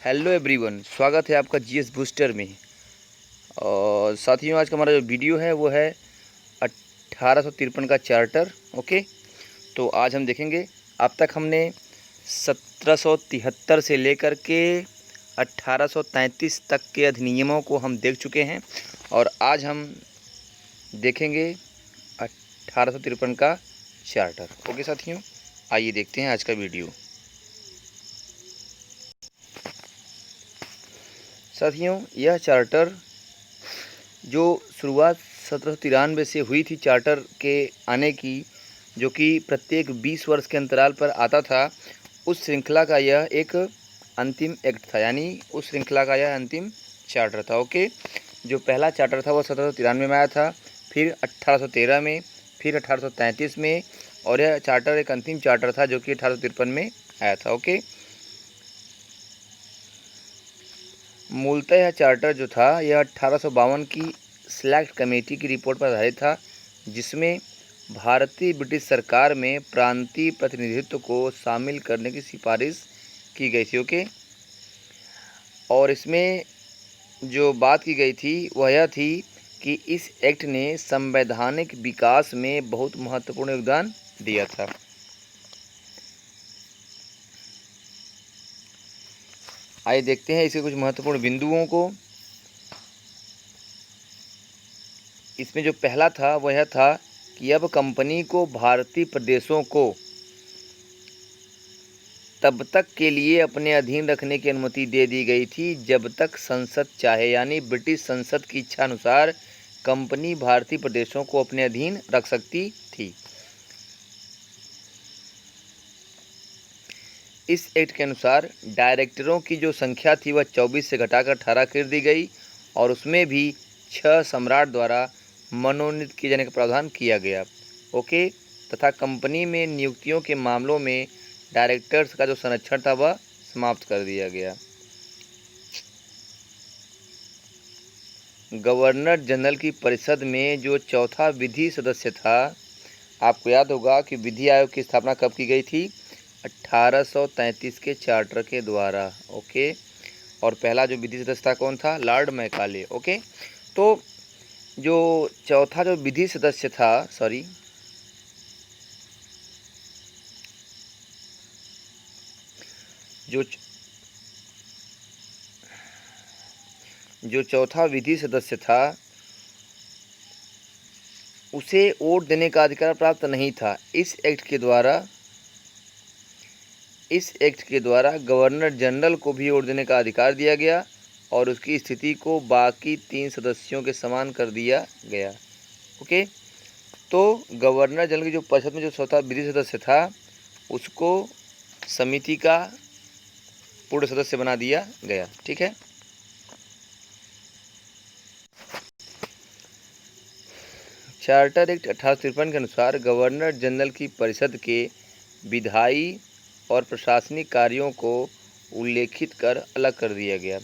Hello everyone, स्वागत है आपका जीएस बूस्टर में। और साथियों, आज का हमारा जो वीडियो है वो है 1853 का चार्टर। ओके, तो आज हम देखेंगे। अब तक हमने 1773 से लेकर के 1833 तक के अधिनियमों को हम देख चुके हैं और आज हम देखेंगे 1853 का चार्टर। ओके साथियों, आइए देखते हैं आज का वीडियो। साथियों, यह चार्टर जो शुरुआत 1793 से हुई थी चार्टर के आने की, जो कि प्रत्येक 20 वर्ष के अंतराल पर आता था, उस श्रृंखला का यह एक अंतिम एक्ट था, यानी उस श्रृंखला का यह अंतिम चार्टर था। ओके, जो पहला चार्टर था वो 1793 में आया था, फिर 1813 में, फिर 1833 में, और यह चार्टर एक अंतिम चार्टर था जो कि 1853 में आया था। ओके, मूलतः यह चार्टर जो था यह 1852 की सेलेक्ट कमेटी की रिपोर्ट पर आधारित था, जिसमें भारतीय ब्रिटिश सरकार में प्रांतीय प्रतिनिधित्व को शामिल करने की सिफारिश की गई थी। ओके, और इसमें जो बात की गई थी वह यह थी कि इस एक्ट ने संवैधानिक विकास में बहुत महत्वपूर्ण योगदान दिया था। आइए देखते हैं इसके कुछ महत्वपूर्ण बिंदुओं को। इसमें जो पहला था वह यह था कि अब कंपनी को भारतीय प्रदेशों को तब तक के लिए अपने अधीन रखने की अनुमति दे दी गई थी जब तक संसद चाहे, यानी ब्रिटिश संसद की इच्छा अनुसार कंपनी भारतीय प्रदेशों को अपने अधीन रख सकती थी। इस एक्ट के अनुसार डायरेक्टरों की जो संख्या थी वह 24 से घटाकर 18 कर दी गई और उसमें भी 6 सम्राट द्वारा मनोनीत किए जाने का प्रावधान किया गया। ओके, तथा कंपनी में नियुक्तियों के मामलों में डायरेक्टर्स का जो संरक्षण था वह समाप्त कर दिया गया। गवर्नर जनरल की परिषद में जो चौथा विधि सदस्य था, आपको याद होगा कि विधि आयोग की स्थापना कब की गई थी? 1833 के चार्टर के द्वारा। ओके, और पहला जो विधि सदस्य था कौन था? Lord Macaulay. ओके, तो जो चौथा जो विधि सदस्य था, जो चौथा विधि सदस्य था उसे वोट देने का अधिकार प्राप्त नहीं था। इस एक्ट के द्वारा गवर्नर जनरल को भी वोट देने का अधिकार दिया गया और उसकी स्थिति को बाकी 3 सदस्यों के समान कर दिया गया। ओके, तो गवर्नर जनरल की जो परिषद में जो चौथा विधि सदस्य था उसको समिति का पूर्ण सदस्य बना दिया गया। ठीक है, चार्टर एक्ट 1853 के अनुसार गवर्नर जनरल की परिषद के विधायी और प्रशासनिक कार्यों को उल्लेखित कर अलग कर दिया गया।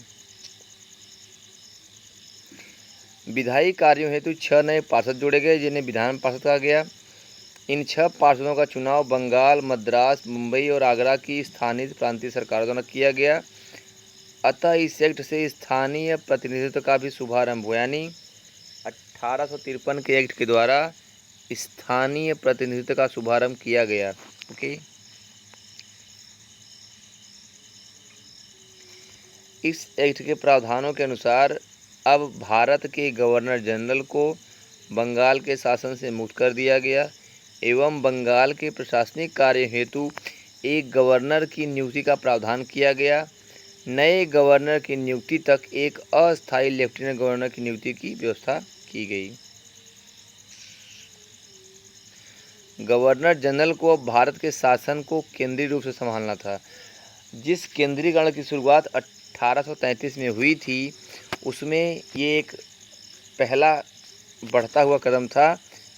विधायी कार्यों हेतु 6 नए पार्षद जोड़े गए जिन्हें विधान पार्षद कहा गया। इन 6 पार्षदों का चुनाव बंगाल, मद्रास, मुंबई और आगरा की स्थानीय प्रांतीय सरकारों द्वारा किया गया। अतः इस एक्ट से स्थानीय प्रतिनिधित्व का भी शुभारंभ हुआ, यानी 1853 के एक्ट के द्वारा स्थानीय प्रतिनिधित्व का शुभारंभ किया गया। ओके, इस एक्ट के प्रावधानों के अनुसार अब भारत के गवर्नर जनरल को बंगाल के शासन से मुक्त कर दिया गया एवं बंगाल के प्रशासनिक कार्य हेतु एक गवर्नर की नियुक्ति का प्रावधान किया गया। नए गवर्नर की नियुक्ति तक एक अस्थायी लेफ्टिनेंट गवर्नर की नियुक्ति की व्यवस्था की गई। गवर्नर जनरल को अब भारत के शासन को केंद्रीय रूप से संभालना था। जिस केंद्रीकरण की शुरुआत 1833 में हुई थी उसमें ये एक पहला बढ़ता हुआ कदम था,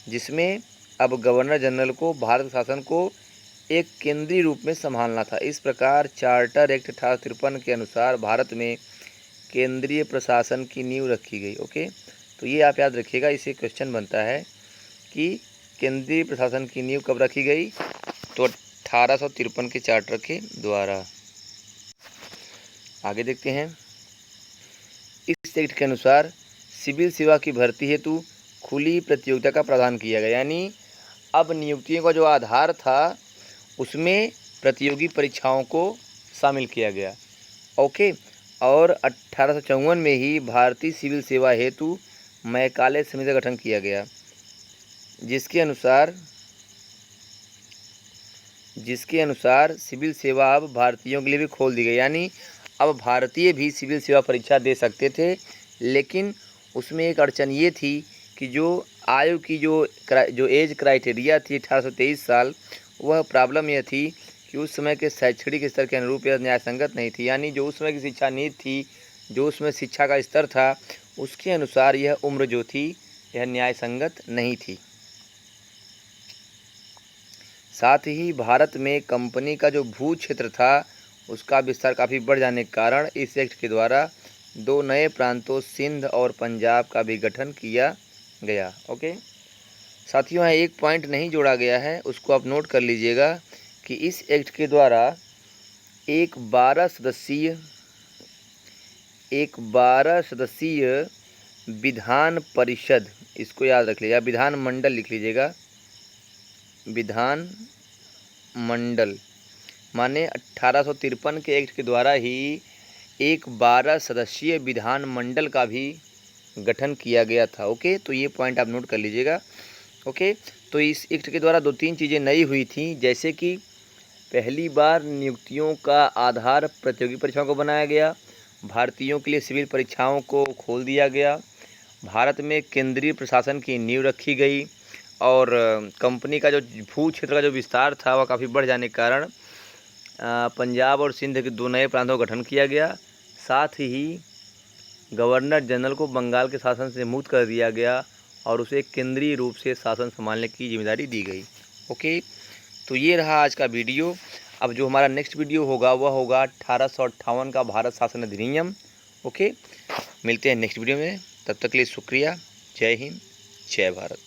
जिसमें अब गवर्नर जनरल को भारत शासन को एक केंद्रीय रूप में संभालना था। इस प्रकार चार्टर एक्ट 1853 के अनुसार भारत में केंद्रीय प्रशासन की नींव रखी गई। ओके, तो ये आप याद रखिएगा, इससे क्वेश्चन बनता है कि केंद्रीय प्रशासन की नींव कब रखी गई? तो 1853 के चार्टर के द्वारा। आगे देखते हैं। इस एक्ट के अनुसार सिविल सेवा की भर्ती हेतु खुली प्रतियोगिता का प्रावधान किया गया, यानी अब नियुक्तियों का जो आधार था उसमें प्रतियोगी परीक्षाओं को शामिल किया गया। ओके। और 1854 में ही भारतीय सिविल सेवा हेतु मैकाले समिति का गठन किया गया, जिसके अनुसार सिविल सेवा अब भारतीयों के लिए भी खोल दी गई, यानी अब भारतीय भी सिविल सेवा परीक्षा दे सकते थे। लेकिन उसमें एक अड़चन ये थी कि जो आयु की जो एज क्राइटेरिया थी 1823 साल, वह प्रॉब्लम यह थी कि उस समय के शैक्षणिक स्तर के अनुरूप यह न्यायसंगत नहीं थी, यानी जो उस समय की शिक्षा नीति थी, जो उसमें शिक्षा का स्तर था, उसके अनुसार यह उम्र जो थी यह न्यायसंगत नहीं थी। साथ ही भारत में कंपनी का जो भू क्षेत्र था उसका विस्तार काफ़ी बढ़ जाने के कारण इस एक्ट के द्वारा 2 नए प्रांतों सिंध और पंजाब का भी गठन किया गया। ओके साथियों, यहाँ एक पॉइंट नहीं जोड़ा गया है, उसको आप नोट कर लीजिएगा कि इस एक्ट के द्वारा एक 12 सदस्यीय विधान परिषद, इसको याद रख लीजिएगा, विधान मंडल लिख लीजिएगा, विधान मंडल माने 1853 के एक्ट के द्वारा ही एक 12 सदस्यीय विधान मंडल का भी गठन किया गया था। ओके, तो ये पॉइंट आप नोट कर लीजिएगा। ओके, तो इस एक्ट के द्वारा 2-3 चीज़ें नई हुई थी, जैसे कि पहली बार नियुक्तियों का आधार प्रतियोगी परीक्षाओं को बनाया गया, भारतीयों के लिए सिविल परीक्षाओं को खोल दिया गया, भारत में केंद्रीय प्रशासन की नींव रखी गई, और कंपनी का जो भू क्षेत्र का जो विस्तार था वह काफ़ी बढ़ जाने के कारण पंजाब और सिंध के 2 नए प्रांतों का गठन किया गया। साथ ही गवर्नर जनरल को बंगाल के शासन से मुक्त कर दिया गया और उसे केंद्रीय रूप से शासन संभालने की जिम्मेदारी दी गई। ओके, तो ये रहा आज का वीडियो। अब जो हमारा नेक्स्ट वीडियो होगा वह होगा 1858 का भारत शासन अधिनियम। ओके, मिलते हैं नेक्स्ट वीडियो में, तब तक के लिए शुक्रिया। जय हिंद, जय भारत।